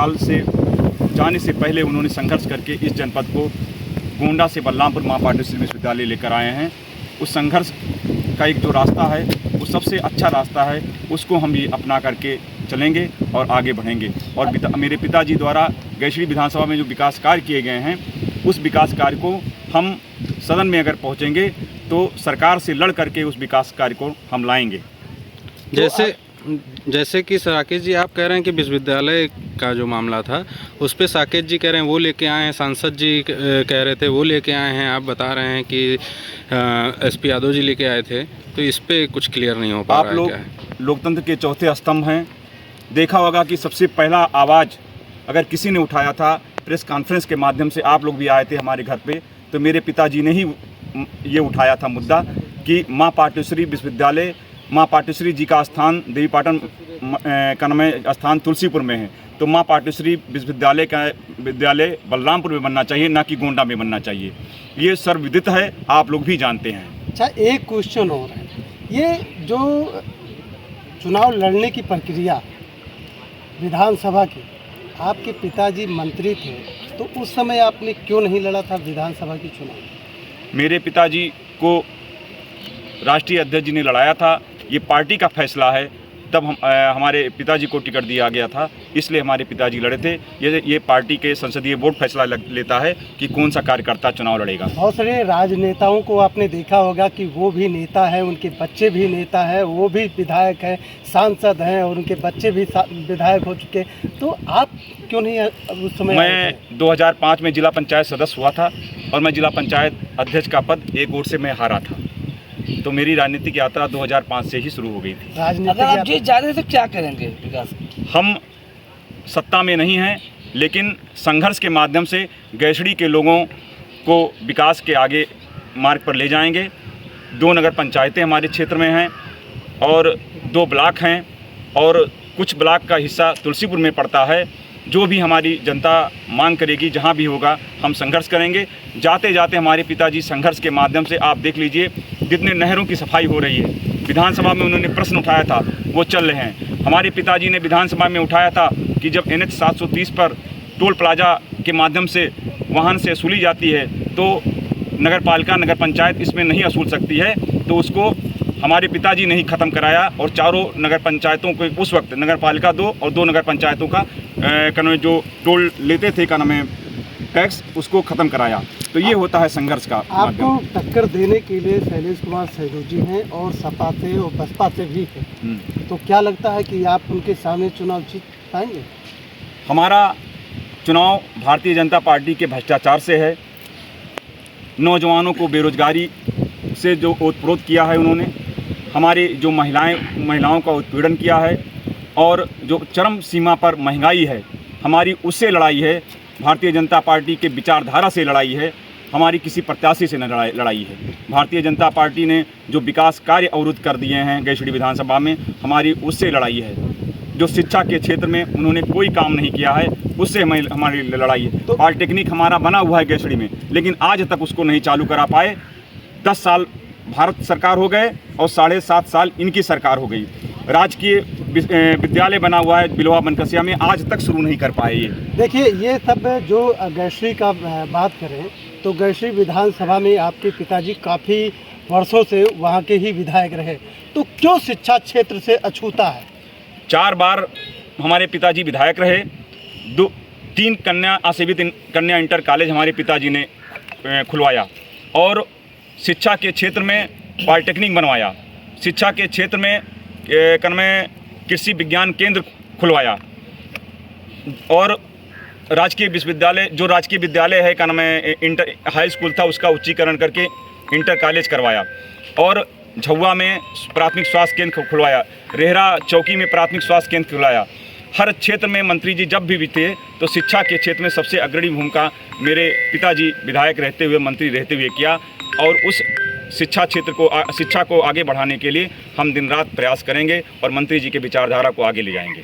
साल से जाने से पहले उन्होंने संघर्ष करके इस जनपद को गोंडा से बलरामपुर माँ पाटेश्वरी विश्वविद्यालय लेकर आए हैं। उस संघर्ष का एक जो रास्ता है वो सबसे अच्छा रास्ता है, उसको हम भी अपना करके चलेंगे और आगे बढ़ेंगे। और मेरे पिताजी द्वारा गैसड़ी विधानसभा में जो विकास कार्य किए गए हैं, उस विकास कार्य को हम सदन में अगर पहुंचेंगे तो सरकार से लड़ करके उस विकास कार्य को हम लाएंगे। जैसे कि राकेश जी आप कह रहे हैं कि विश्वविद्यालय का जो मामला था उस पर साकेत जी कह रहे हैं वो लेके आए हैं, सांसद जी कह रहे थे वो लेके आए हैं, आप बता रहे हैं कि एसपी यादव जी लेके आए थे, तो इस पे कुछ क्लियर नहीं हो पा रहा है। क्या है? आप लोग लोकतंत्र के चौथे स्तंभ हैं। देखा होगा कि सबसे पहला आवाज़ अगर किसी ने उठाया था प्रेस कॉन्फ्रेंस के माध्यम से, आप लोग भी आए थे हमारे घर पे, तो मेरे पिताजी ने ही ये उठाया था मुद्दा कि माँ पाटेश्वरी विश्वविद्यालय, माँ पाटेश्वरी जी का स्थान देवीपाटन कन्मय स्थान तुलसीपुर में है, तो माँ पाटेश्वरी विश्वविद्यालय का विद्यालय बलरामपुर में बनना चाहिए, ना कि गोंडा में बनना चाहिए। ये सर्वविदित है, आप लोग भी जानते हैं। अच्छा, एक क्वेश्चन और है, ये जो चुनाव लड़ने की प्रक्रिया विधानसभा की, आपके पिताजी मंत्री थे, तो उस समय आपने क्यों नहीं लड़ा था विधानसभा की चुनाव? मेरे पिताजी को राष्ट्रीय अध्यक्ष जी ने लड़ाया था, ये पार्टी का फैसला है। तब हमारे पिताजी को टिकट दिया गया था, इसलिए हमारे पिताजी लड़े थे। ये पार्टी के संसदीय बोर्ड फैसला लेता है कि कौन सा कार्यकर्ता चुनाव लड़ेगा। बहुत सारे राजनेताओं को आपने देखा होगा कि वो भी नेता है, उनके बच्चे भी नेता है, वो भी विधायक है, सांसद हैं और उनके बच्चे भी विधायक हो चुके, तो आप क्यों नहीं उस समय? मैं 2005 में जिला पंचायत सदस्य हुआ था और मैं जिला पंचायत अध्यक्ष का पद एक वोट से मैं हारा था, तो मेरी राजनीतिक यात्रा 2005 से ही शुरू हो गई थी। अगर आप जीत जाते तो क्या करेंगे विकास? हम सत्ता में नहीं हैं, लेकिन संघर्ष के माध्यम से गैसड़ी के लोगों को विकास के आगे मार्ग पर ले जाएंगे। 2 नगर पंचायतें हमारे क्षेत्र में हैं और 2 ब्लॉक हैं और कुछ ब्लॉक का हिस्सा तुलसीपुर में पड़ता है। जो भी हमारी जनता मांग करेगी, जहां भी होगा, हम संघर्ष करेंगे। जाते जाते हमारे पिताजी संघर्ष के माध्यम से, आप देख लीजिए, जितने नहरों की सफाई हो रही है, विधानसभा में उन्होंने प्रश्न उठाया था, वो चल रहे हैं। हमारे पिताजी ने विधानसभा में उठाया था कि जब NH 730 पर टोल प्लाजा के माध्यम से वाहन से वसूली जाती है, तो नगर पालिका, नगर पंचायत इसमें नहीं वसूल सकती है, तो उसको हमारे पिताजी ने ही ख़त्म कराया और चारों नगर पंचायतों को, उस वक्त नगर पालिका 2 और 2 नगर पंचायतों का जो टोल लेते थे टैक्स, उसको ख़त्म कराया। तो ये होता है संघर्ष का। आपको टक्कर देने के लिए शैलेश कुमार सहजू जी हैं और सपा से और बसपा से भी है, तो क्या लगता है कि आप उनके सामने चुनाव जीत पाएंगे? हमारा चुनाव भारतीय जनता पार्टी के भ्रष्टाचार से है। नौजवानों को बेरोजगारी से जो ओतप्रोत किया है उन्होंने, हमारी जो महिलाओं का उत्पीड़न किया है और जो चरम सीमा पर महंगाई है, हमारी उससे लड़ाई है। भारतीय जनता पार्टी के विचारधारा से लड़ाई है, हमारी किसी प्रत्याशी से न लड़ाई है। भारतीय जनता पार्टी ने जो विकास कार्य अवरुद्ध कर दिए हैं गैसड़ी विधानसभा में, हमारी उससे लड़ाई है। जो शिक्षा के क्षेत्र में उन्होंने कोई काम नहीं किया है, उससे हमारी लड़ाई है। तो पॉलिटेक्निक हमारा बना हुआ है गैसड़ी में, लेकिन आज तक उसको नहीं चालू करा पाए। 10 साल भारत सरकार हो गए और 7.5 साल इनकी सरकार हो गई। राजकीय विद्यालय बना हुआ है बिलोहा बनकसिया में, आज तक शुरू नहीं कर पाए। ये देखिए, ये सब जो गैसड़ी का बात करें तो गैसड़ी विधानसभा में आपके पिताजी काफ़ी वर्षों से वहाँ के ही विधायक रहे, तो क्यों शिक्षा क्षेत्र से अछूता है? 4 बार हमारे पिताजी विधायक रहे। 3 कन्या आसेवित कन्या इंटर कॉलेज हमारे पिताजी ने खुलवाया और शिक्षा के क्षेत्र में पॉलिटेक्निक बनवाया। शिक्षा के क्षेत्र में कन्मय कृषि विज्ञान केंद्र खुलवाया और राजकीय विश्वविद्यालय, जो राजकीय विद्यालय है कन्मय इंटर हाई स्कूल था, उसका उच्चीकरण करके इंटर कॉलेज करवाया और झुआ में प्राथमिक स्वास्थ्य केंद्र खुलवाया, रेहरा चौकी में प्राथमिक स्वास्थ्य केंद्र खुलवाया। हर क्षेत्र में मंत्री जी जब भी थे तो शिक्षा के क्षेत्र में सबसे अग्रणी भूमिका मेरे पिताजी विधायक रहते हुए, मंत्री रहते हुए किया और उस शिक्षा को आगे बढ़ाने के लिए हम दिन रात प्रयास करेंगे और मंत्री जी के विचारधारा को आगे ले जाएंगे।